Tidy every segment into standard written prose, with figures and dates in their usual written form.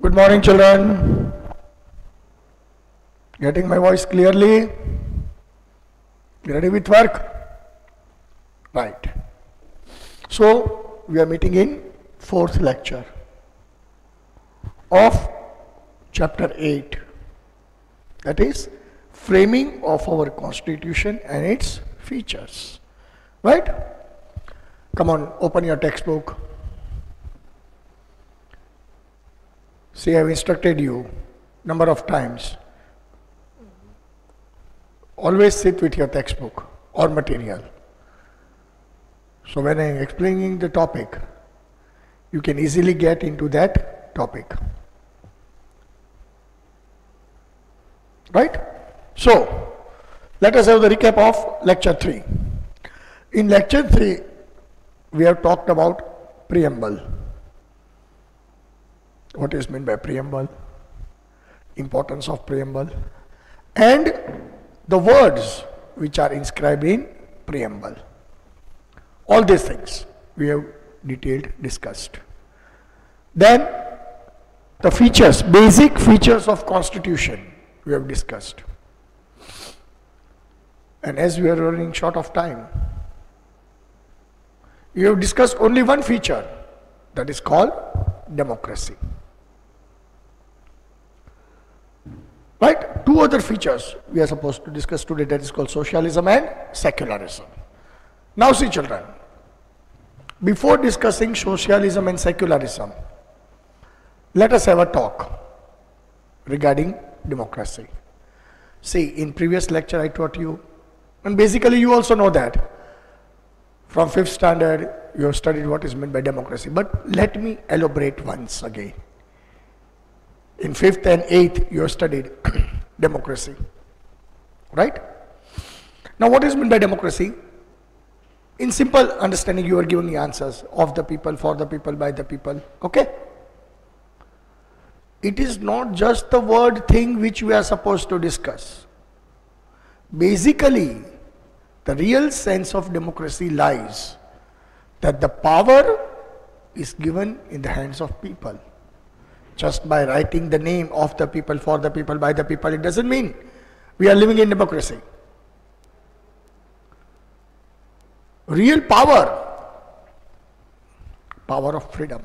Good morning, children. Getting my voice clearly? Ready with work? Right. So, we are meeting in fourth lecture of chapter 8. That is, framing of our constitution and its features. Right? Come on, open your textbook. See, I have instructed you number of times. Always sit with your textbook or material. So when I am explaining the topic, you can easily get into that topic. Right? So, let us have the recap of lecture 3. In lecture 3, we have talked about preamble. What is meant by preamble? Importance of preamble. And the words which are inscribed in preamble. All these things we have detailed discussed. Then the features, basic features of constitution we have discussed. And as we are running short of time, we have discussed only one feature, that is called democracy. Right? Two other features we are supposed to discuss today, that is called socialism and secularism. Now see, children, before discussing socialism and secularism, let us have a talk regarding democracy. See, in previous lecture I taught you, and basically you also know that from 5th standard you have studied what is meant by democracy, but let me elaborate once again. In 5th and 8th you have studied democracy, right? Now what is meant by democracy? In simple understanding, you are giving the answers: of the people, for the people, by the people. Okay? It is not just the word thing which we are supposed to discuss. Basically, the real sense of democracy lies that the power is given in the hands of people. Just by writing the name of the people, for the people, by the people, it doesn't mean we are living in democracy. Real power, power of freedom.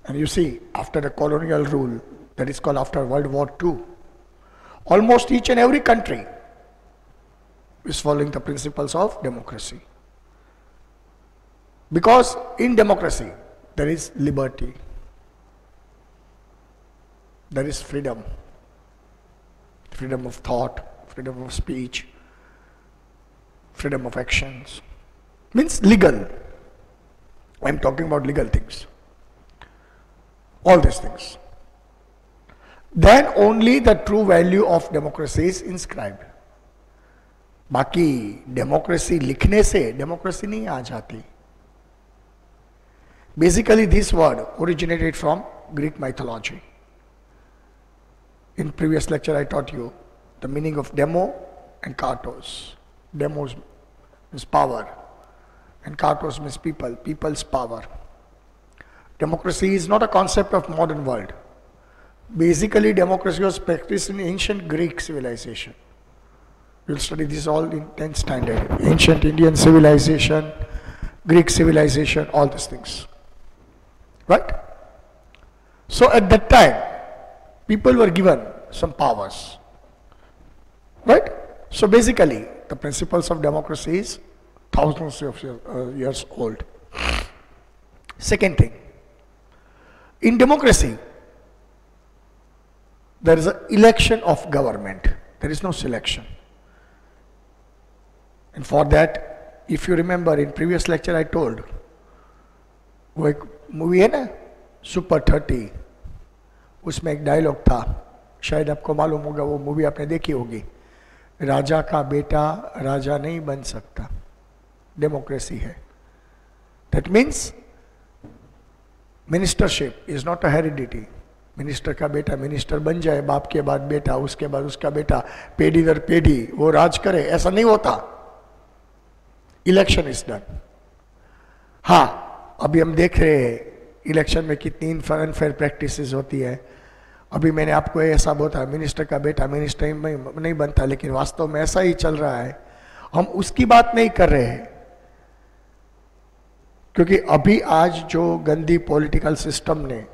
And you see, after the colonial rule, that is called after World War II, almost each and every country is following the principles of democracy. Because in democracy, there is liberty. There is freedom. Freedom of thought, freedom of speech, freedom of actions. Means legal. I am talking about legal things. All these things. Then only the true value of democracy is inscribed. बाकी democracy लिखने से democracy नहीं आ जाती. Basically this word originated from Greek mythology. In previous lecture I taught you the meaning of demo and kartos. Demos means power and kartos means people, people's power. Democracy is not a concept of modern world. Basically democracy was practiced in ancient Greek civilization. We will study this all in 10th standard. Ancient Indian civilization, Greek civilization, all these things. Right? So at that time, people were given some powers. Right? So basically, the principles of democracy is thousands of years old. Second thing, in democracy, there is an election of government. There is no selection. And for that, if you remember in previous lecture I told, वो एक movie है ना super 30, उसमें एक dialogue था, शायद आपको मालूम होगा, वो मूवी आपने देखी होगी, राजा का बेटा राजा नहीं बन सकता, डेमोक्रेसी है. That means ministership is not a heredity. Minister का बेटा मिनिस्टर बन जाए, बाप के बाद बेटा, उसके बाद उसका बेटा, पीढ़ी दर पीढ़ी वो राज करे, ऐसा नहीं होता. Election is done. हाँ, अभी हम देख रहे हैं इलेक्शन में कितनी अनफेयर प्रैक्टिसेस होती है। अभी मैंने आपको ऐसा बोला, मिनिस्टर का बेटा मिनिस्टर में नहीं बनता, लेकिन वास्तव में ऐसा ही चल रहा है। हम उसकी बात नहीं कर रहे हैं, क्योंकि अभी आज जो गंदी पॉलिटिकल सिस्टम ने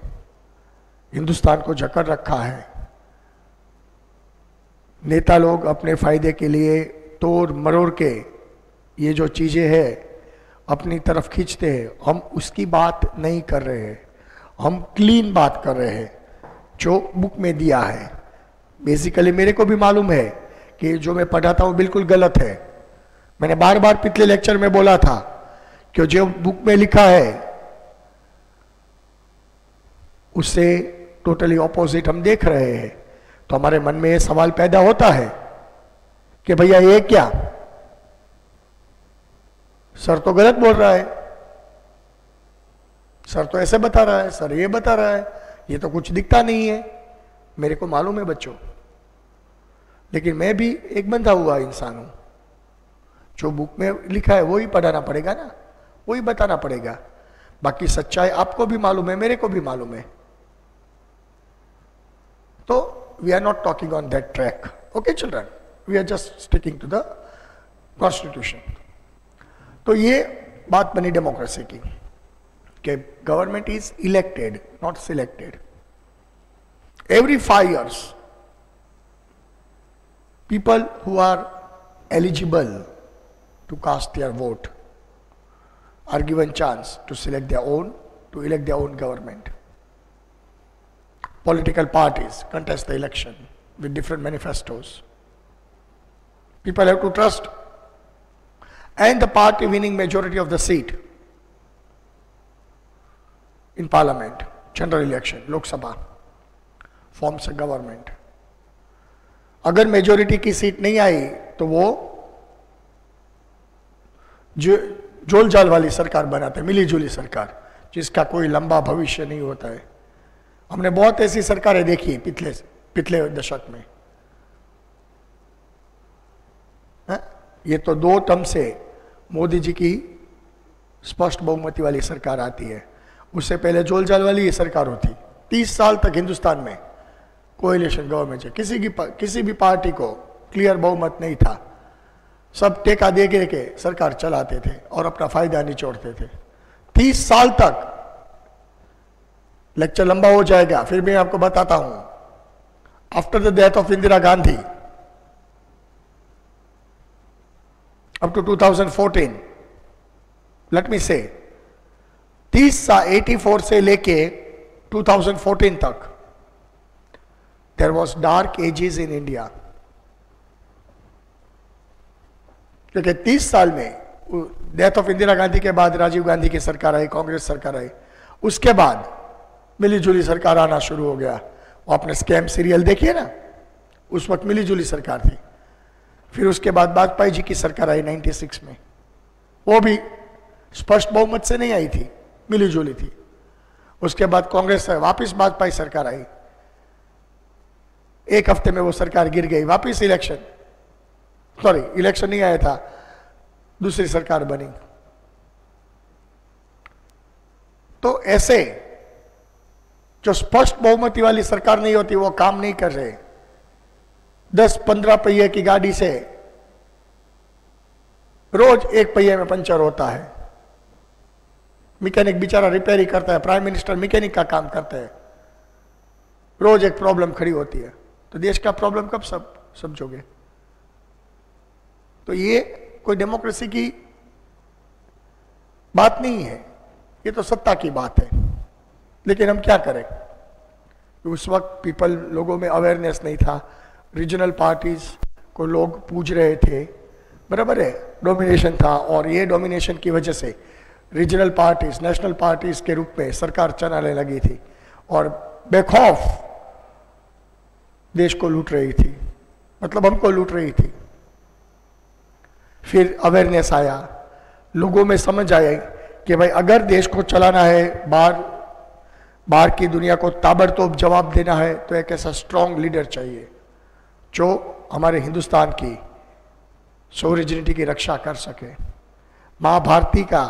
हिंदुस्तान को जकड़ रखा है, नेता लोग अपने फायदे के लिए तोड़ मरोड़ के ये जो चीजें हैं अपनी तरफ खींचते हैं, हम उसकी बात नहीं कर रहे हैं। हम क्लीन बात कर रहे हैं जो बुक में दिया है। बेसिकली मेरे को भी मालूम है कि जो मैं पढ़ाता हूँ बिल्कुल गलत है। मैंने बार बार पिछले लेक्चर में बोला था कि जो बुक में लिखा है उससे टोटली ऑपोजिट हम देख रहे हैं, तो हमारे मन में ये सवाल पैदा होता है कि भैया ये क्या, सर तो गलत बोल रहा है, सर तो ऐसे बता रहा है, सर ये बता रहा है, ये तो कुछ दिखता नहीं है। मेरे को मालूम है बच्चों, लेकिन मैं भी एक बंधा हुआ इंसान हूं। जो बुक में लिखा है वो ही पढ़ाना पड़ेगा ना, वो ही बताना पड़ेगा। बाकी सच्चाई आपको भी मालूम है, मेरे को भी मालूम है। तो we are not talking on that track, okay children, we are just sticking to the constitution. तो ये बात बनी डेमोक्रेसी की कि government is elected not selected. Every 5 years people who are eligible to cast their vote are given chance to select their own, to elect their own government. Political parties contest the election with different manifestos. People have to trust, and the party winning majority of the seat in parliament, general election, Lok Sabha, forms a government. अगर majority की seat नहीं आई तो वो जोल जाल वाली सरकार बनाते, मिली जुली सरकार, जिसका कोई लंबा भविष्य नहीं होता है। हमने बहुत ऐसी सरकारें देखी पिछले दशक में। ये तो 2 टर्म से मोदी जी की स्पष्ट बहुमति वाली सरकार आती है, उससे पहले जोल जाल वाली ये सरकार होती। 30 साल तक हिंदुस्तान में कोएलिशन गवर्नमेंट है, किसी भी पार्टी को क्लियर बहुमत नहीं था, सब टेका दे के सरकार चलाते थे और अपना फायदा निचोड़ते थे 30 साल तक। लेक्चर लंबा हो जाएगा, फिर मैं आपको बताता हूं। After the death of Indira Gandhi up to 2014, let me say 84 से लेके 2014 तक there was dark ages in India. क्योंकि 30 साल में डेथ ऑफ इंदिरा गांधी के बाद राजीव गांधी की सरकार आई, कांग्रेस सरकार आई, उसके बाद मिली जुली सरकार आना शुरू हो गया। वो आपने स्कैम सीरियल देखिए ना, उस वक्त मिली जुली सरकार थी। फिर उसके बाद वाजपेयी जी की सरकार आई 96 में, वो भी स्पष्ट बहुमत से नहीं आई थी, मिली जुली थी। उसके बाद कांग्रेस वापस वाजपेयी सरकार आई, 1 हफ्ते में वो सरकार गिर गई, वापस इलेक्शन नहीं आया था, दूसरी सरकार बनी। तो ऐसे जो स्पष्ट बहुमति वाली सरकार नहीं होती वो काम नहीं कर रहे। 10-15 पहिए की गाड़ी से रोज 1 पहिए में पंचर होता है, मैकेनिक बेचारा रिपेयर ही करता है, प्राइम मिनिस्टर मैकेनिक का काम करते हैं, रोज एक प्रॉब्लम खड़ी होती है। तो देश का प्रॉब्लम कब समझोगे? तो ये कोई डेमोक्रेसी की बात नहीं है, ये तो सत्ता की बात है। लेकिन हम क्या करें, उस वक्त लोगों में अवेयरनेस नहीं था, रीजनल पार्टीज को लोग पूज रहे थे, बराबर है, डोमिनेशन था, और ये डोमिनेशन की वजह से रीजनल पार्टीज नेशनल पार्टीज के रूप में सरकार चलाने लगी थी और बेखौफ देश को लूट रही थी, मतलब हमको लूट रही थी। फिर अवेयरनेस आया, लोगों में समझ आया कि भाई अगर देश को चलाना है, बाहर की दुनिया को ताबड़तोड़ जवाब देना है, तो एक ऐसा स्ट्रांग लीडर चाहिए जो हमारे हिंदुस्तान की सोवरेनिटी की रक्षा कर सके, मां भारती का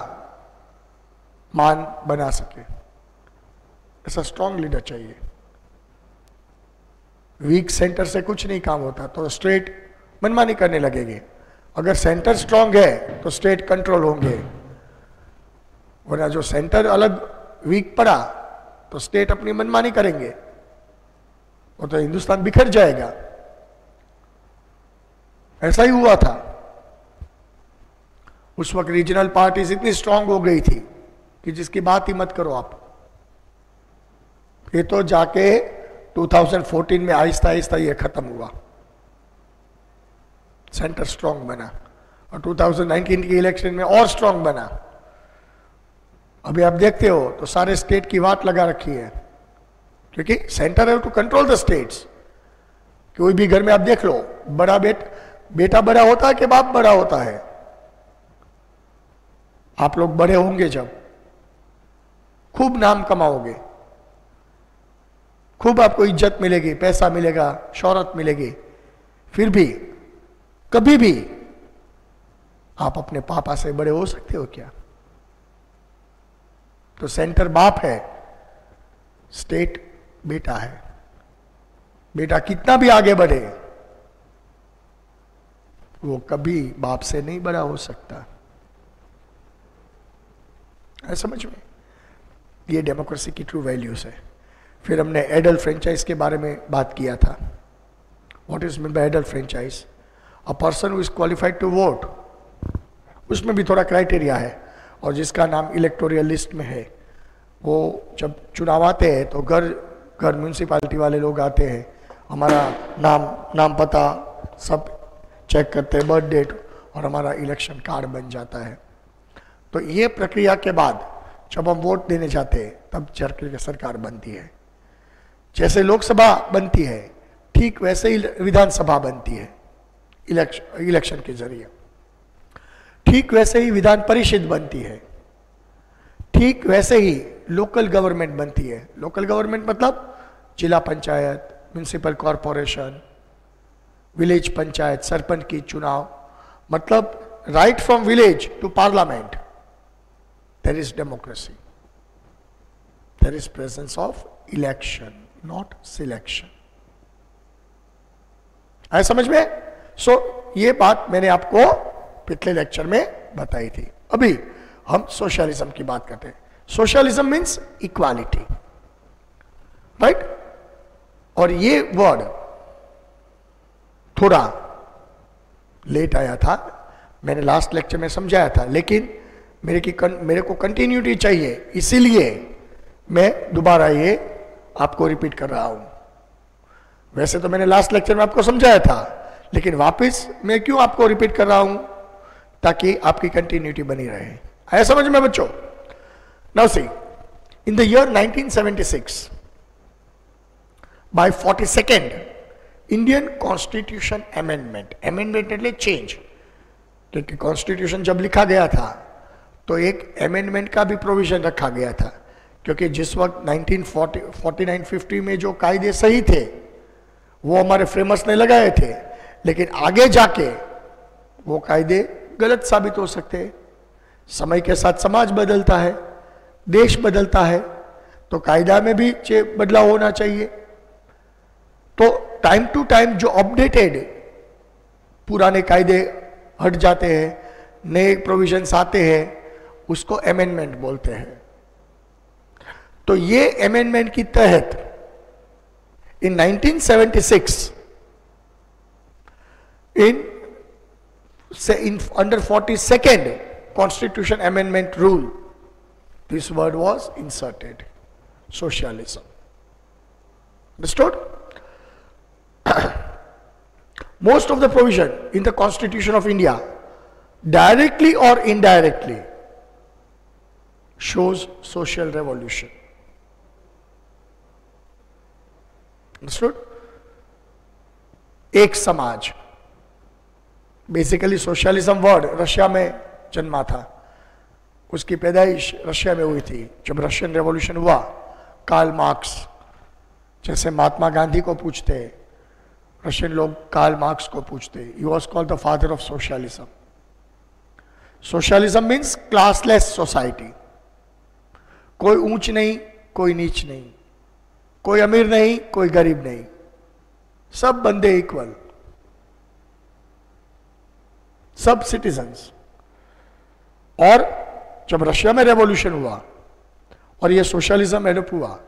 मान बना सके। ऐसा स्ट्रांग लीडर चाहिए। वीक सेंटर से कुछ नहीं काम होता, तो स्टेट मनमानी करने लगेगी। अगर सेंटर स्ट्रांग है तो स्टेट कंट्रोल होंगे, वरना जो सेंटर अलग वीक पड़ा तो स्टेट अपनी मनमानी करेंगे, वो तो हिंदुस्तान बिखर जाएगा। ऐसा ही हुआ था। उस वक्त रीजनल पार्टीज इतनी स्ट्रांग हो गई थी कि जिसकी बात ही मत करो आप। ये तो जाके 2014 में आहिस्ता आहिस्ता ये खत्म हुआ, सेंटर स्ट्रांग बना, और 2019 के इलेक्शन में और स्ट्रांग बना। अभी आप देखते हो तो सारे स्टेट की बात लगा रखी है, क्योंकि सेंटर है टू कंट्रोल द स्टेट्स। कोई भी घर में आप देख लो, बड़ा बेटा बड़ा होता है कि बाप बड़ा होता है? आप लोग बड़े होंगे जब, खूब नाम कमाओगे, खूब आपको इज्जत मिलेगी, पैसा मिलेगा, शोहरत मिलेगी, फिर भी कभी भी आप अपने पापा से बड़े हो सकते हो क्या? तो सेंटर बाप है, स्टेट बेटा है। बेटा कितना भी आगे बढ़े, वो कभी बाप से नहीं बड़ा हो सकता है। समझ में? ये डेमोक्रेसी की ट्रू वैल्यूज है। फिर हमने एडल्ट फ्रेंचाइज के बारे में बात किया था। What is mean by adult franchise? A person who is qualified to vote, उसमें भी थोड़ा क्राइटेरिया है, और जिसका नाम इलेक्टोरियल लिस्ट में है, वो जब चुनाव आते हैं तो घर घर म्यूनसिपालिटी वाले लोग आते हैं, हमारा नाम पता सब चेक करते हैं, बर्थ डेट, और हमारा इलेक्शन कार्ड बन जाता है। तो ये प्रक्रिया के बाद जब हम वोट देने जाते हैं तब जाकर सरकार बनती है। जैसे लोकसभा बनती है ठीक वैसे ही विधानसभा बनती है इलेक्शन के जरिए, ठीक वैसे ही विधान परिषद बनती है, ठीक वैसे ही लोकल गवर्नमेंट बनती है। लोकल गवर्नमेंट मतलब जिला panchayat, municipal corporation, village panchayat, sarpanch की चुनाव, मतलब right from village to parliament there is democracy, there is presence of election, not selection. आए समझ में? ये बात मैंने आपको पिछले लेक्चर में बताई थी। अभी हम सोशलिज्म की बात करते हैं। Socialism means equality, right? और ये वर्ड थोड़ा लेट आया था, मैंने लास्ट लेक्चर में समझाया था, लेकिन मेरे को कंटिन्यूटी चाहिए, इसीलिए मैं दोबारा ये आपको रिपीट कर रहा हूं। वैसे तो मैंने लास्ट लेक्चर में आपको समझाया था, लेकिन वापस मैं क्यों आपको रिपीट कर रहा हूं? ताकि आपकी कंटिन्यूटी बनी रहे। आया समझ में बच्चों? Now see, in the year 1976 by 42nd Indian constitution amendment, amendment એટલે चेंज, क्योंकि कॉन्स्टिट्यूशन जब लिखा गया था तो एक अमेंडमेंट का भी प्रोविजन रखा गया था, क्योंकि जिस वक्त 1949-50 में जो कायदे सही थे वो हमारे फ्रेमर्स ने लगाए थे, लेकिन आगे जाके वो कायदे गलत साबित हो सकते हैं। समय के साथ समाज बदलता है, देश बदलता है, तो कायदा में भी बदलाव होना चाहिए। तो टाइम टू टाइम जो अपडेटेड पुराने कायदे हट जाते हैं, नए प्रोविजंस आते हैं, उसको अमेंडमेंट बोलते हैं। तो ये अमेंडमेंट की तहत इन 1976 under 42nd Constitution Amendment rule, this word was inserted, socialism. Understood? Most of the provision in the Constitution of India, directly or indirectly, shows social revolution. Understood? एक समाज, बेसिकली सोशलिज्म वर्ड रशिया में जन्मा था, उसकी पैदाइश Russia में हुई थी। जब रशियन रेवोल्यूशन हुआ, कार्ल मार्क्स जैसे महात्मा गांधी को पूछते, रशियन लोग कार्ल मार्क्स को पूछते, he was called the father of socialism. Socialism means classless society, कोई ऊंच नहीं, कोई नीच नहीं, कोई अमीर नहीं, कोई गरीब नहीं, सब बंदे इक्वल, सब सिटीजन्स। और जब रशिया में रेवोल्यूशन हुआ और ये सोशलिज्म एडॉप्ट हुआ,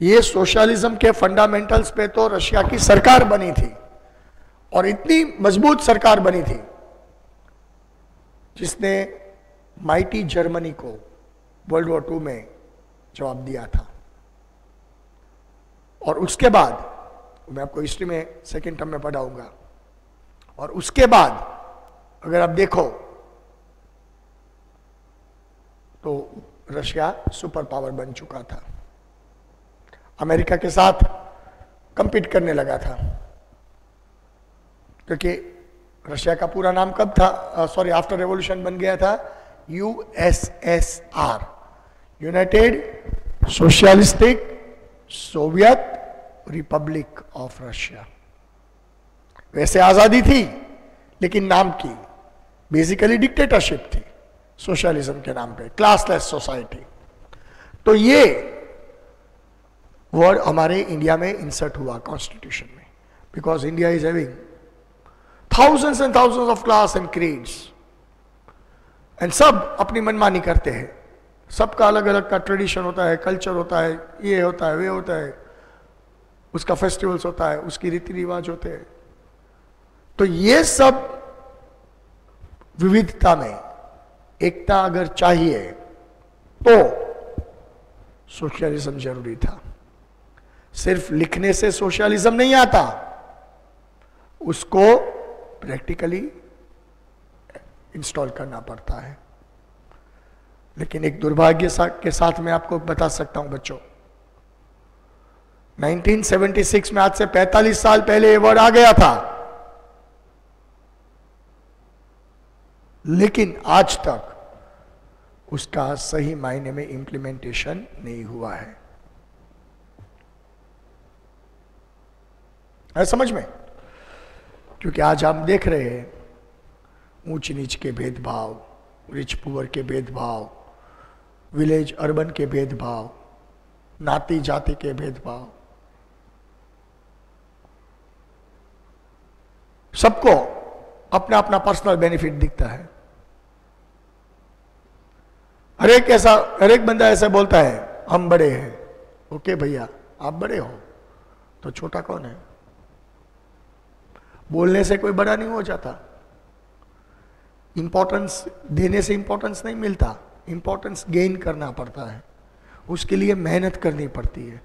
ये सोशलिज्म के फंडामेंटल्स पे तो रशिया की सरकार बनी थी, और इतनी मजबूत सरकार बनी थी जिसने माइटी जर्मनी को वर्ल्ड वॉर 2 में जवाब दिया था। और उसके बाद मैं आपको हिस्ट्री में सेकेंड टर्म में पढ़ाऊंगा, और उसके बाद अगर आप देखो तो रशिया सुपर पावर बन चुका था, अमेरिका के साथ कंपीट करने लगा था, क्योंकि रशिया का पूरा नाम कब था, सॉरी, आफ्टर रेवोल्यूशन बन गया था USSR, United socialistic Soviet Republic of Russia. वैसे आजादी थी, लेकिन नाम की बेसिकली डिक्टेटरशिप थी सोशलिज्म के नाम पे, क्लासलेस सोसाइटी। तो ये वर्ड हमारे इंडिया में इंसर्ट हुआ कॉन्स्टिट्यूशन में, because India is having thousands and thousands of class and creeds, and सब अपनी मनमानी करते हैं, सबका अलग अलग का ट्रेडिशन होता है, कल्चर होता है, ये होता है, वे होता है, उसका फेस्टिवल्स होता है, उसकी रीति रिवाज होते हैं। तो ये सब विविधता में एकता अगर चाहिए तो सोशलिज्म जरूरी था। सिर्फ लिखने से सोशलिज्म नहीं आता, उसको प्रैक्टिकली इंस्टॉल करना पड़ता है। लेकिन एक दुर्भाग्य के साथ मैं आपको बता सकता हूं बच्चों, 1976 में, आज से 45 साल पहले ये वर्ड आ गया था, लेकिन आज तक उसका सही मायने में इंप्लीमेंटेशन नहीं हुआ है। समझ में? क्योंकि आज हम देख रहे हैं ऊंच नीच के भेदभाव, रिच पुअर के भेदभाव, विलेज अर्बन के भेदभाव, नाती जाति के भेदभाव, सबको अपना अपना पर्सनल बेनिफिट दिखता है। हर एक बंदा ऐसा बोलता है हम बड़े हैं। ओके भैया, आप बड़े हो तो छोटा कौन है? बोलने से कोई बड़ा नहीं हो जाता, इंपॉर्टेंस देने से इंपॉर्टेंस नहीं मिलता, इंपॉर्टेंस गेन करना पड़ता है, उसके लिए मेहनत करनी पड़ती है।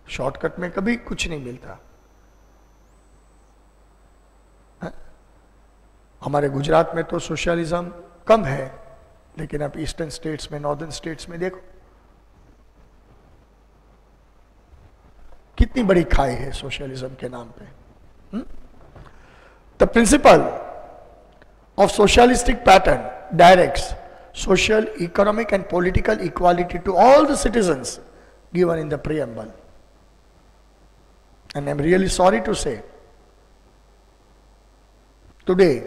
शॉर्टकट में कभी कुछ नहीं मिलता है? हमारे गुजरात में तो सोशलिज्म कम है, लेकिन आप ईस्टर्न स्टेट्स में, नॉर्दर्न स्टेट्स में देखो कितनी बड़ी खाई है सोशलिज्म के नाम पे। The principle of socialistic pattern directs social, economic and political equality to all the citizens given in the preamble. And I'm really sorry to say, today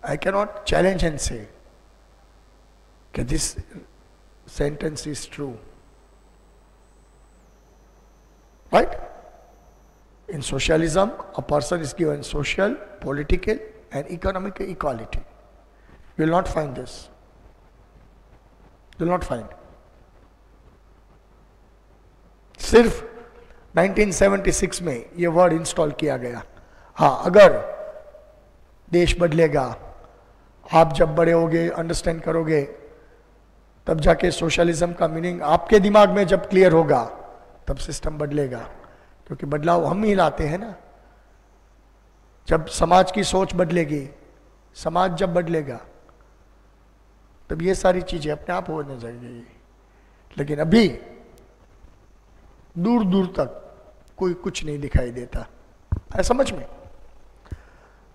I cannot challenge and say that this sentence is true. Right? In socialism, a person is given social, political and economic equality. You will not find this. You will not find. सिर्फ 1976 में ये word install किया गया। हाँ, अगर देश बदलेगा, आप जब बड़े होगे, अंडरस्टैंड करोगे, तब जाके सोशलिज्म का मीनिंग आपके दिमाग में जब क्लियर होगा, तब सिस्टम बदलेगा। क्योंकि बदलाव हम ही लाते हैं ना। जब समाज की सोच बदलेगी, समाज जब बदलेगा, तब ये सारी चीजें अपने आप होने जाएंगी। लेकिन अभी दूर दूर तक कोई कुछ नहीं दिखाई देता है। समझ में?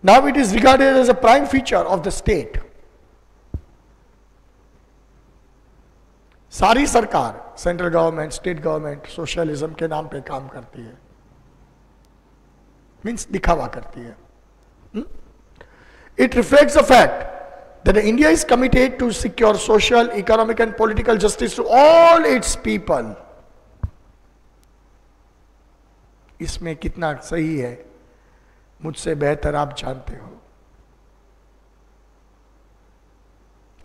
Now it is regarded as a prime feature of the state. सारी सरकार, central government, state government socialism के नाम पे काम करती है, मीन्स दिखावा करती है। It reflects the fact that India is committed to secure social, economic and political justice to all its people. इसमें कितना सही है मुझसे बेहतर आप जानते हो।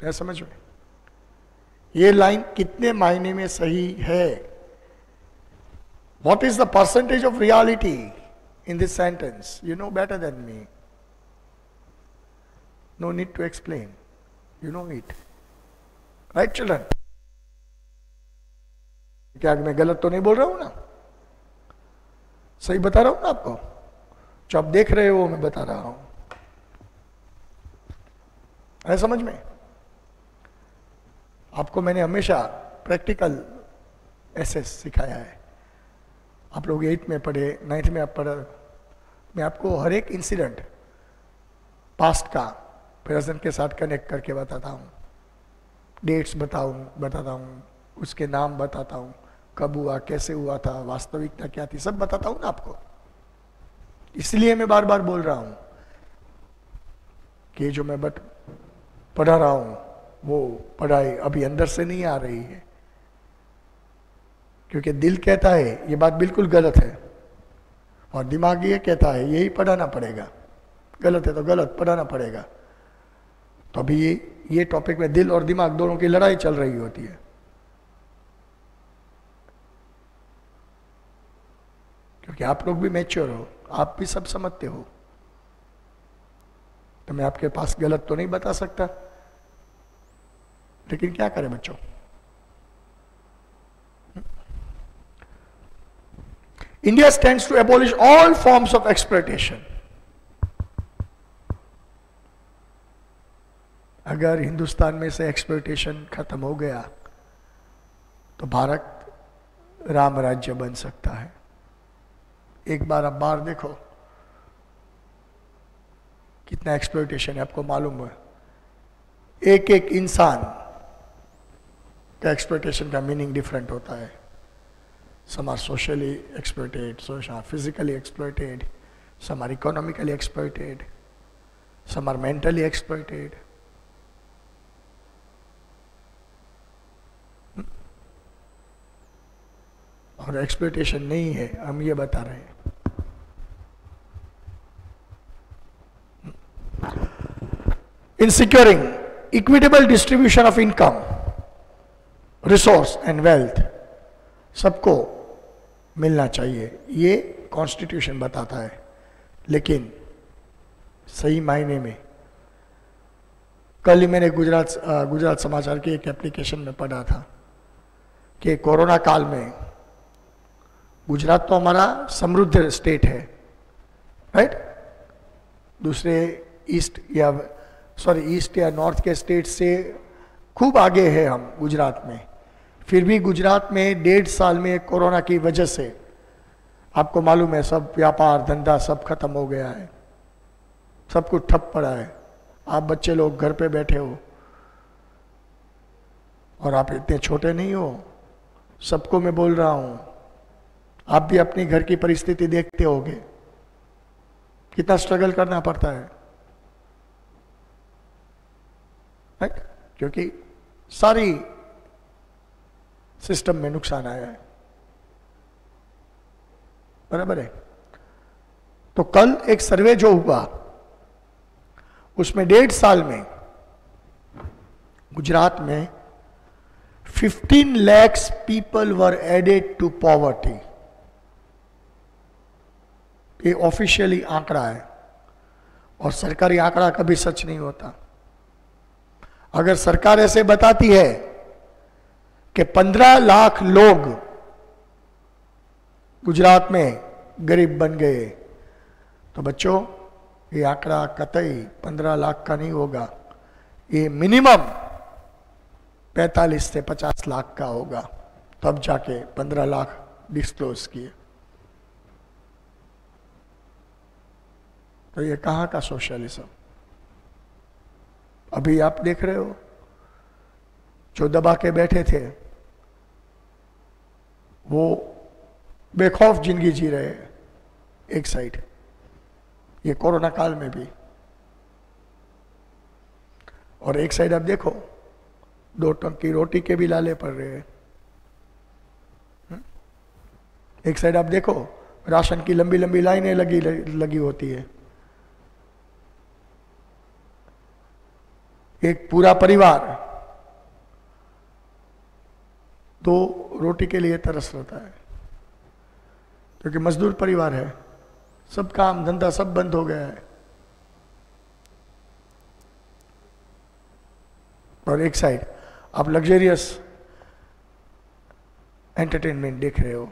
है समझ में? ये लाइन कितने मायने में सही है? What is the percentage of reality in this sentence? You know better than me. No need to explain. You know it. Right, children? क्या मैं गलत तो नहीं बोल रहा हूं ना? सही बता रहा हूं ना आपको? जो आप देख रहे हो मैं बता रहा हूं। है समझ में? आपको मैंने हमेशा प्रैक्टिकल एसेस सिखाया है। आप लोग 8th में पढ़े, 9th में आप पढ़े, मैं आपको हर एक इंसिडेंट पास्ट का प्रेजेंट के साथ कनेक्ट करके बताता हूँ, डेट्स बताता हूँ, उसके नाम बताता हूँ, कब हुआ, कैसे हुआ था, वास्तविकता क्या थी, सब बताता हूँ ना आपको। इसलिए मैं बार बार बोल रहा हूँ कि जो मैं पढ़ा रहा हूँ वो पढ़ाई अभी अंदर से नहीं आ रही है, क्योंकि दिल कहता है ये बात बिल्कुल गलत है और दिमाग ये कहता है यही पढ़ाना पड़ेगा, गलत है तो गलत पढ़ाना पड़ेगा। तो अभी ये टॉपिक में दिल और दिमाग दोनों की लड़ाई चल रही होती है, क्योंकि आप लोग भी मैच्योर हो, आप भी सब समझते हो, तो मैं आपके पास गलत तो नहीं बता सकता, लेकिन क्या करें बच्चों। India stands to abolish all forms of exploitation. अगर हिंदुस्तान में से एक्सप्लोइटेशन खत्म हो गया तो भारत राम राज्य बन सकता है। एक बार आप बाहर देखो कितना एक्सप्लोइटेशन है, आपको मालूम है। एक एक इंसान का एक्सप्लोइटेशन का मीनिंग डिफरेंट होता है। Some are socially exploited, some are physically exploited, some are economically exploited, some are mentally exploited. और एक्सप्लोइटेशन नहीं है, हम ये बता रहे हैं। In securing equitable distribution of income, resource and wealth, सबको मिलना चाहिए, ये कॉन्स्टिट्यूशन बताता है। लेकिन सही मायने में कल ही मैंने गुजरात समाचार के एक एप्लीकेशन में पढ़ा था कि कोरोना काल में गुजरात तो हमारा समृद्ध स्टेट है, राइट? दूसरे ईस्ट या नॉर्थ के स्टेट से खूब आगे है हम गुजरात में। फिर भी गुजरात में 1.5 साल में कोरोना की वजह से आपको मालूम है सब व्यापार धंधा सब खत्म हो गया है, सब कुछ ठप पड़ा है। आप बच्चे लोग घर पे बैठे हो और आप इतने छोटे नहीं हो, सबको मैं बोल रहा हूं, आप भी अपनी घर की परिस्थिति देखते होगे कितना स्ट्रगल करना पड़ता है, राइट? क्योंकि सारी सिस्टम में नुकसान आया है, बराबर है। तो कल एक सर्वे जो हुआ उसमें 1.5 साल में गुजरात में 15 lakhs people were added to poverty। ये ऑफिशियली आंकड़ा है और सरकारी आंकड़ा कभी सच नहीं होता। अगर सरकार ऐसे बताती है कि 15 लाख लोग गुजरात में गरीब बन गए, तो बच्चों ये आंकड़ा कतई 15 लाख का नहीं होगा, ये मिनिमम 45 से 50 लाख का होगा, तब जाके 15 लाख डिस्क्लोज किए। तो ये कहाँ का सोशलिज्म? अभी आप देख रहे हो जो दबा के बैठे थे वो बेखौफ जिंदगी जी रहे हैं एक साइड, ये कोरोना काल में भी। और एक साइड आप देखो 2 टंक की रोटी के भी लाले पड़ रहे हैं। एक साइड आप देखो राशन की लंबी लंबी लाइनें लगी होती है। एक पूरा परिवार 2 रोटी के लिए तरस रहता है, क्योंकि मजदूर परिवार है, सब काम धंधा सब बंद हो गया है। और एक साइड आप लग्जरियस एंटरटेनमेंट देख रहे हो।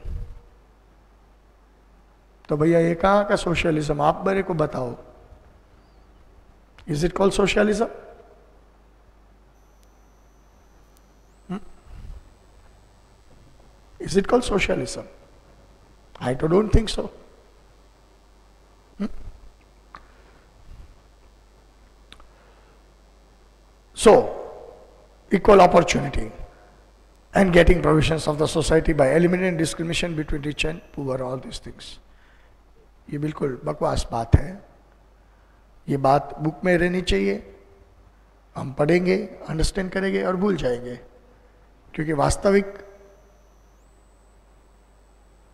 तो भैया ये कहां का सोशलिज्म, आप मेरे को बताओ। Is it called socialism? Is it called socialism? I don't think so. So, equal opportunity and getting provisions of the society by eliminating discrimination between rich and poor, all these things. ये बिल्कुल बकवास बात है। ये बात book में रहनी चाहिए, हम पढ़ेंगे, अंडरस्टैंड करेंगे और भूल जाएंगे, क्योंकि वास्तविक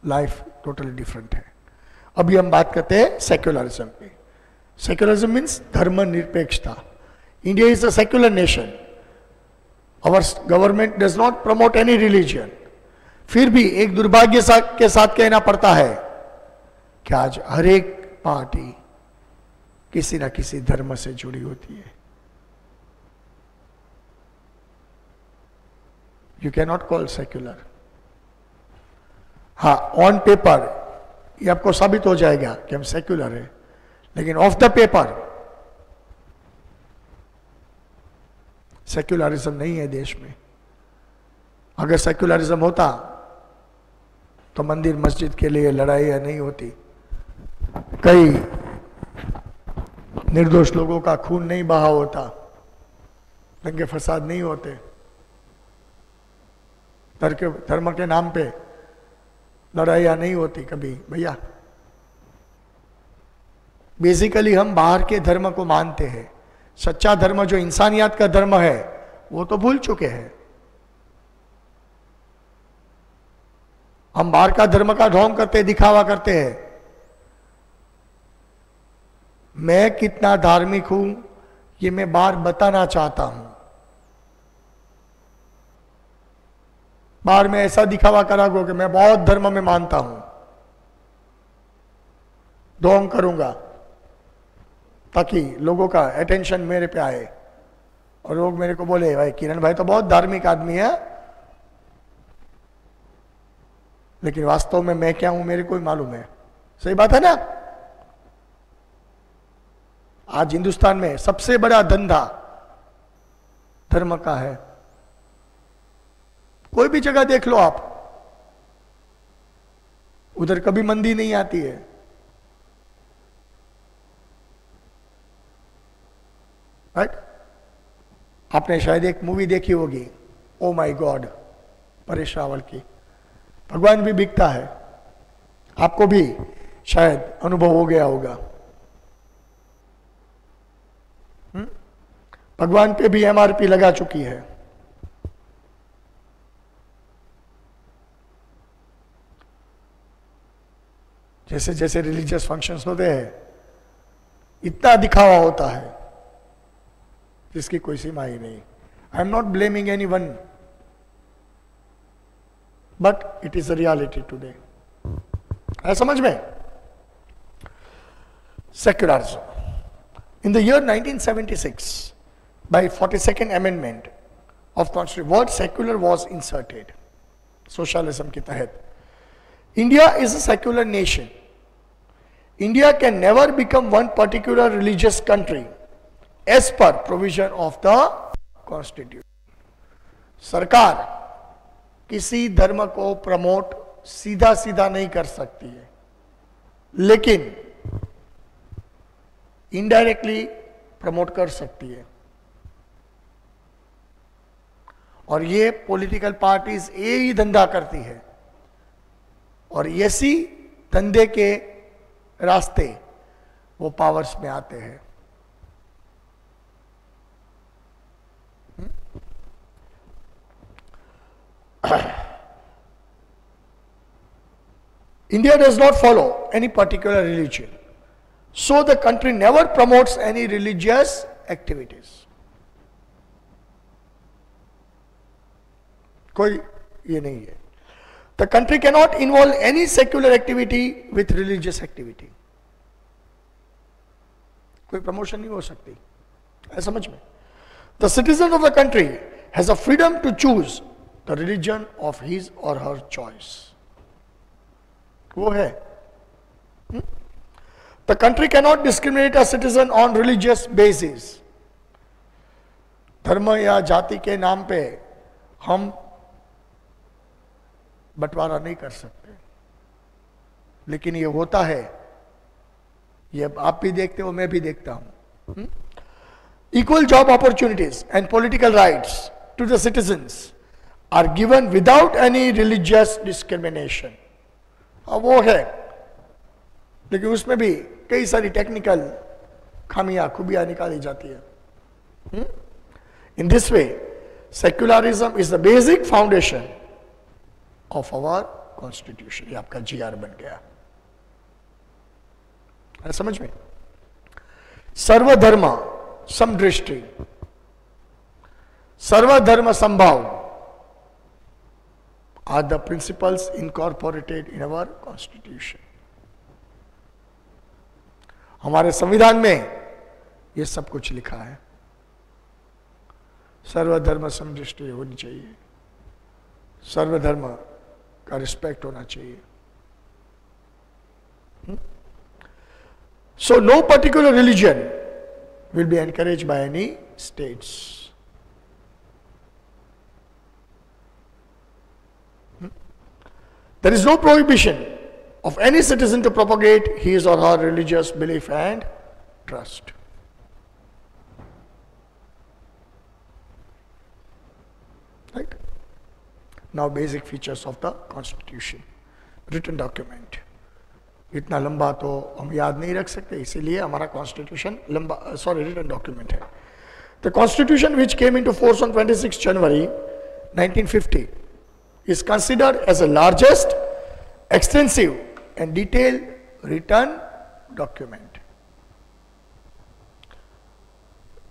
लाइफ टोटली डिफरेंट है। अभी हम बात करते हैं सेक्युलरिज्म पे। सेक्युलरिज्म मीन्स धर्मनिरपेक्षता। India is a secular nation, our government does not promote any religion. फिर भी एक दुर्भाग्य के साथ कहना पड़ता है कि आज हर एक पार्टी किसी ना किसी धर्म से जुड़ी होती है। You can not call secular. हाँ, ऑन पेपर ये आपको साबित हो जाएगा कि हम सेक्युलर है, लेकिन ऑफ द पेपर सेक्युलरिज्म नहीं है देश में। अगर सेक्युलरिज्म होता तो मंदिर मस्जिद के लिए लड़ाइयां नहीं होती, कई निर्दोष लोगों का खून नहीं बहा होता, दंगे फसाद नहीं होते, धर्म के नाम पे लड़ाइयां नहीं होती कभी। भैया बेसिकली हम बाहर के धर्म को मानते हैं, सच्चा धर्म जो इंसानियत का धर्म है वो तो भूल चुके हैं। हम बाहर का धर्म का ढोंग करते, दिखावा करते हैं। मैं कितना धार्मिक हूं ये मैं बाहर बताना चाहता हूं। बाहर में ऐसा दिखावा करागो कि मैं बहुत धर्म में मानता हूं, ढोंग करूंगा ताकि लोगों का अटेंशन मेरे पे आए और लोग मेरे को बोले भाई किरण भाई तो बहुत धार्मिक आदमी है, लेकिन वास्तव में मैं क्या हूं मेरे को ही मालूम है। सही बात है ना? आज हिंदुस्तान में सबसे बड़ा धंधा धर्म का है। कोई भी जगह देख लो आप, उधर कभी मंदी नहीं आती है। राइट? आपने शायद एक मूवी देखी होगी, oh my God, Paresh Rawal की। भगवान भी बिकता है, आपको भी शायद अनुभव हो गया होगा। भगवान पे भी एमआरपी लगा चुकी है। जैसे जैसे रिलीजियस फंक्शंस होते हैं इतना दिखावा होता है जिसकी कोई सीमा ही नहीं। I am not blaming any one, but it is a reality today. है समझ में? Secularism in the year 1976 by 42nd amendment of constitution word secular was inserted socialism के तहत। India is a secular nation. India can never become one particular religious country as per provision of the constitution. सरकार किसी धर्म को promote सीधा सीधा नहीं कर सकती है, लेकिन इनडायरेक्टली प्रमोट कर सकती है। और ये पॉलिटिकल पार्टीज यही धंधा करती है, और ऐसी धंधे के रास्ते वो पावर्स में आते हैं। India does not follow any particular religion, so the country never promotes any religious activities. कोई ये नहीं है. The country cannot involve any secular activity with religious activity. कोई प्रमोशन नहीं हो सकती. है समझ में? The citizen of the country has a freedom to choose the religion of his or her choice. वो है. The country cannot discriminate a citizen on religious basis. धर्म या जाति के नाम पे हम बंटवारा नहीं कर सकते, लेकिन ये होता है. ये आप भी देखते हो, मैं भी देखता हूं. Equal job opportunities and political rights to the citizens are given without any religious discrimination. वो है, लेकिन उसमें भी कई सारी टेक्निकल खामियां खूबियां निकाली जाती है. In this way, secularism is the basic foundation of our constitution. ये आपका GR बन गया. है समझ में? सर्वधर्म समदृष्टि, सर्वधर्म संभाव are the principles incorporated in our constitution. हमारे संविधान में ये सब कुछ लिखा है. सर्वधर्म समदृष्टि होनी चाहिए, सर्वधर्म का रिस्पेक्ट होना चाहिए. So no particular religion will be encouraged by any states. There is no prohibition of any citizen to propagate his or her religious belief and trust. Right? Now basic features of the Constitution. Written document. इतना लंबा तो हम याद नहीं रख सकते, इसीलिए हमारा कॉन्स्टिट्यूशन लंबा रिटन डॉक्यूमेंट है. The constitution which came into force on 26 January 1950 is considered as the largest, extensive and detailed written document.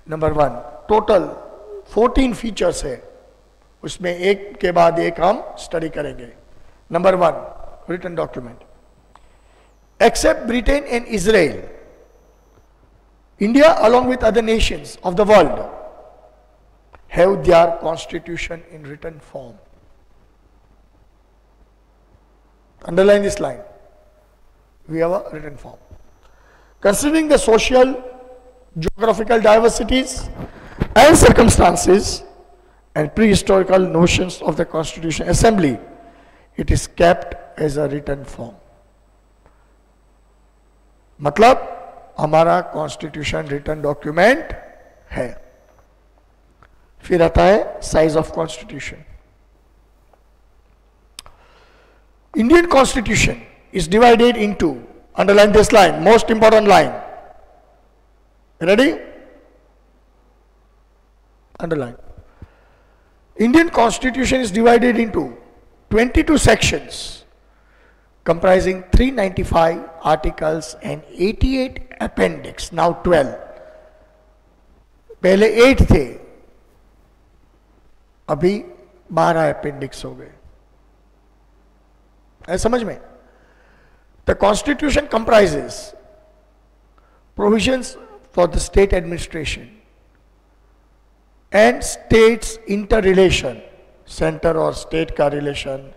Number 1, total 14 features है, उसमें एक के बाद एक हम स्टडी करेंगे. Number 1, written document. Except Britain and Israel, India along with other nations of the world have their constitution in written form. Underline this line. We have a written form. Considering the social, geographical diversities and circumstances and prehistorical notions of the Constitution Assembly, it is kept as a written form. मतलब हमारा constitution written document है. फिर आता है size of constitution. Indian constitution is divided into, underline this line, most important line. Ready? Underline. Indian constitution is divided into 22 sections comprising 395 articles and 88 appendix. Now 12. पहले 8 थे, अभी 12 appendix हो गए. है समझ में? The Constitution comprises provisions for the state administration and states interrelation, center और state का relation,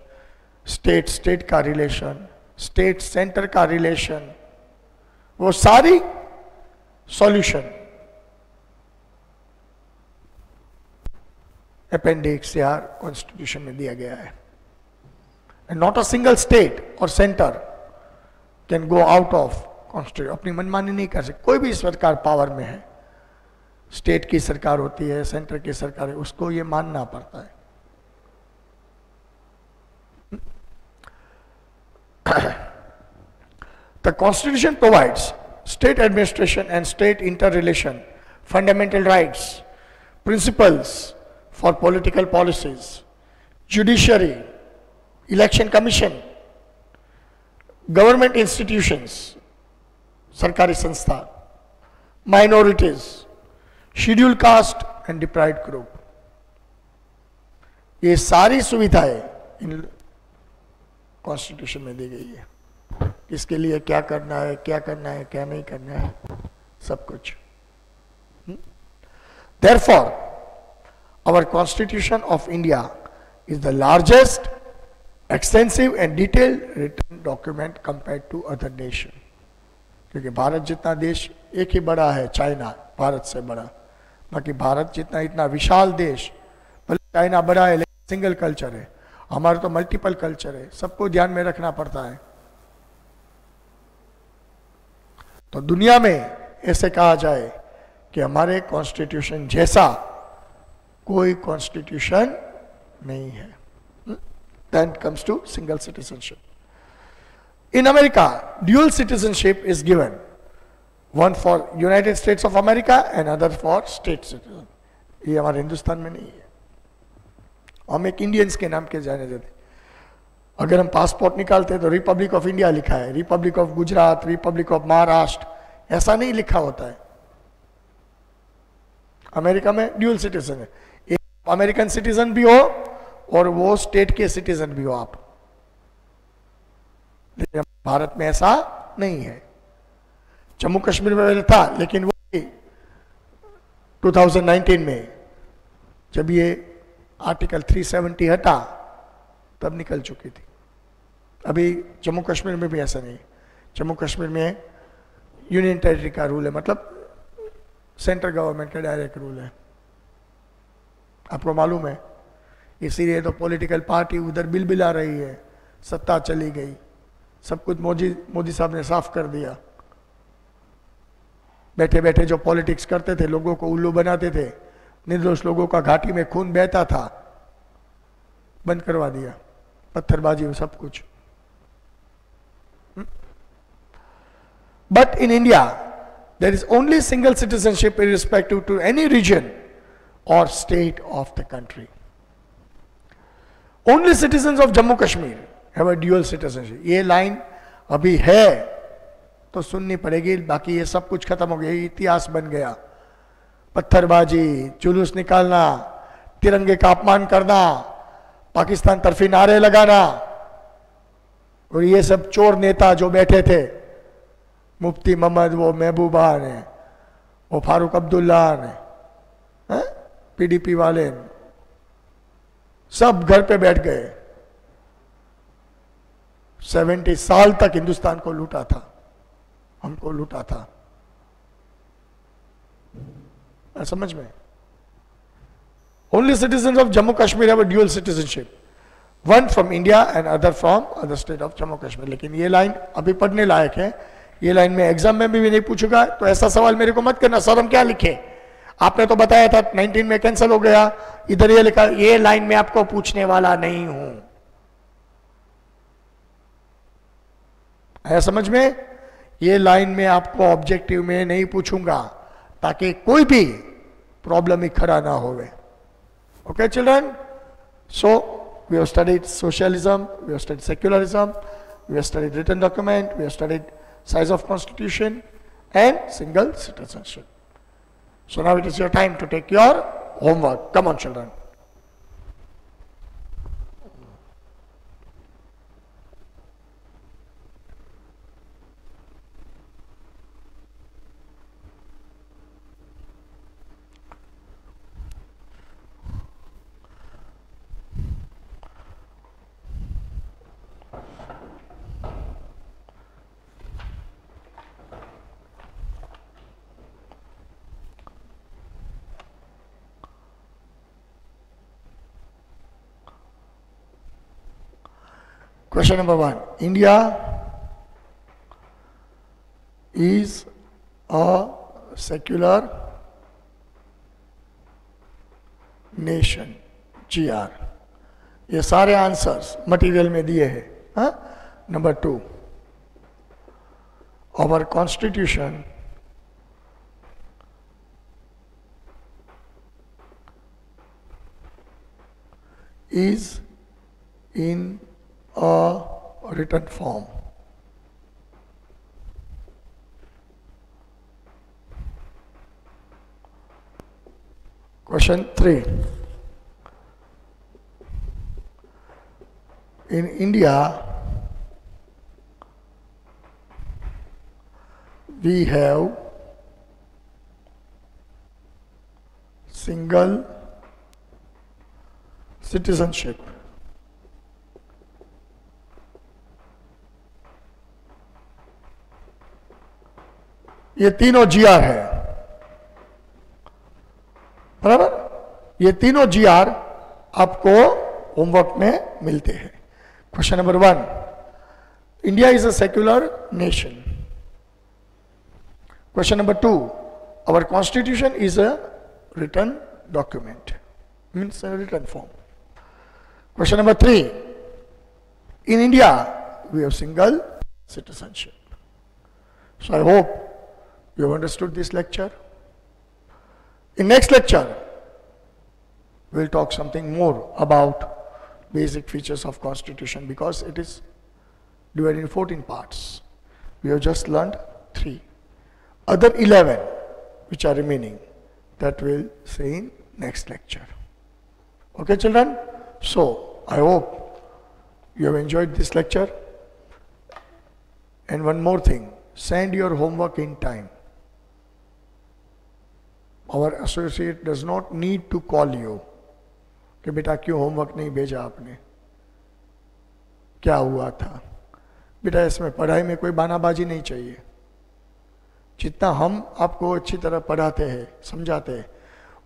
स्टेट स्टेट का रिलेशन, स्टेट सेंटर का रिलेशन, वो सारी सॉल्यूशन अपेंडिक्स या कॉन्स्टिट्यूशन में दिया गया है. And not a single state और centre can go out of constitution. अपनी मनमानी नहीं कर सकते. कोई भी सरकार पावर में है, स्टेट की सरकार होती है, सेंटर की सरकार है, उसको ये मानना पड़ता है. The Constitution provides state administration and state interrelation, fundamental rights, principles for political policies, judiciary, election commission, government institutions, सरकारी संस्था, minorities, schedule caste and deprived group, ये सारी सुविधाएं इन कॉन्स्टिट्यूशन में दी गई है। किसके लिए क्या करना है, क्या करना है, क्या नहीं करना है, सब कुछ। Therefore, our Constitution of India is the largest, extensive and detailed written document compared to other nation. क्योंकि भारत जितना देश एक ही बड़ा है, चाइना भारत से बड़ा, बाकी भारत जितना इतना विशाल देश, भले चाइना बड़ा है लेकिन सिंगल कल्चर है, हमारा तो मल्टीपल कल्चर है, सबको ध्यान में रखना पड़ता है। तो दुनिया में ऐसे कहा जाए कि हमारे कॉन्स्टिट्यूशन जैसा कोई कॉन्स्टिट्यूशन नहीं है। Then comes to single citizenship. In America, dual citizenship is given, one for United States of America and other for state citizen. ये हमारे हिंदुस्तान में नहीं है, हम एक इंडियंस के नाम के जाने जाते। अगर हम पासपोर्ट निकालते हैं तो रिपब्लिक ऑफ इंडिया लिखा है, Republic of Gujarat, Republic of Maharashtra, ऐसा नहीं लिखा होता है। अमेरिका में ड्यूल सिटीजन है, एक अमेरिकन सिटीजन भी हो और वो स्टेट के सिटीजन भी हो आप, लेकिन भारत में ऐसा नहीं है। जम्मू कश्मीर में था, लेकिन वो 2019 में जब ये आर्टिकल 370 हटा तब निकल चुकी थी। अभी जम्मू कश्मीर में भी ऐसा नहीं, जम्मू कश्मीर में यूनियन टेरिटरी का रूल है, मतलब सेंट्रल गवर्नमेंट का डायरेक्ट रूल है, आपको मालूम है। इसीलिए तो पॉलिटिकल पार्टी उधर बिलबिला रही है, सत्ता चली गई, सब कुछ मोदी साहब ने साफ कर दिया। बैठे बैठे जो पॉलिटिक्स करते थे, लोगों को उल्लू बनाते थे, निर्दोष लोगों का घाटी में खून बहता था, बंद करवा दिया, पत्थरबाजी सब कुछ। But in India there is only single citizenship irrespective to any region or state of the country. Only citizens of Jammu Kashmir have a dual citizenship. ये लाइन अभी है तो सुननी पड़ेगी, बाकी ये सब कुछ खत्म हो गया, इतिहास बन गया। पत्थरबाजी, जुलूस निकालना, तिरंगे का अपमान करना, पाकिस्तान तरफी नारे लगाना, और ये सब चोर नेता जो बैठे थे, मुफ्ती मोहम्मद, वो महबूबा ने, वो फारूक अब्दुल्ला ने, पीडीपी वाले ने, सब घर पे बैठ गए। 70 साल तक हिंदुस्तान को लूटा था, हमको लूटा था, समझ में। Only citizen of Jammu Kashmir have a dual citizenship, one from India and other from other state of Jammu Kashmir. लेकिन ये लाइन अभी पढ़ने लायक है, ये लाइन में एग्जाम में भी नहीं पूछूंगा, तो ऐसा सवाल मेरे को मत करना, सर हम क्या लिखे, आपने तो बताया था 19 में कैंसिल हो गया, इधर ये लिखा, ये लाइन में आपको पूछने वाला नहीं हूं। है समझ में? ये लाइन में आपको ऑब्जेक्टिव में नहीं पूछूंगा, ताकि कोई भी प्रॉब्लम ही खड़ा ना होवे। Okay children, so we have studied socialism, we have studied secularism, we have studied written document, we have studied size of constitution and single citizenship. So now it is your time to take your homework. Come on children. Question number 1. India is a secular nation. GR. ये सारे answers material में दिए हैं। हाँ? Number 2. Our constitution is in a written form. Question 3. In India, we have single citizenship. ये तीनों GR है, बराबर। ये तीनों जीआर आपको होमवर्क में मिलते हैं। Question number 1, India is a secular nation. Question number 2, our constitution is a written document, means a written form. Question number 3, in India we have single citizenship. So I hope you have understood this lecture. In next lecture we will talk something more about basic features of constitution, because it is divided in 14 parts. We have just learned 3. Other 11 which are remaining, that we'll see in next lecture. Okay children? So I hope you have enjoyed this lecture. And one more thing, send your homework in time. Our associate does not need to call you कि बेटा क्यों homework नहीं भेजा आपने, क्या हुआ था। बेटा इसमें पढ़ाई में कोई बहानाबाजी नहीं चाहिए। जितना हम आपको अच्छी तरह पढ़ाते हैं, समझाते हैं,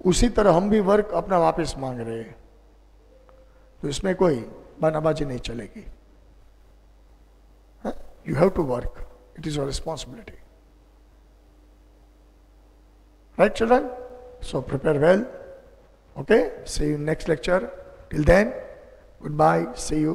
उसी तरह हम भी वर्क अपना वापस मांग रहे हैं, तो इसमें कोई बहानाबाजी नहीं चलेगी। You have to work, it is your responsibility. Right children? So prepare well. Okay? See you in next lecture. Till then, goodbye. See you.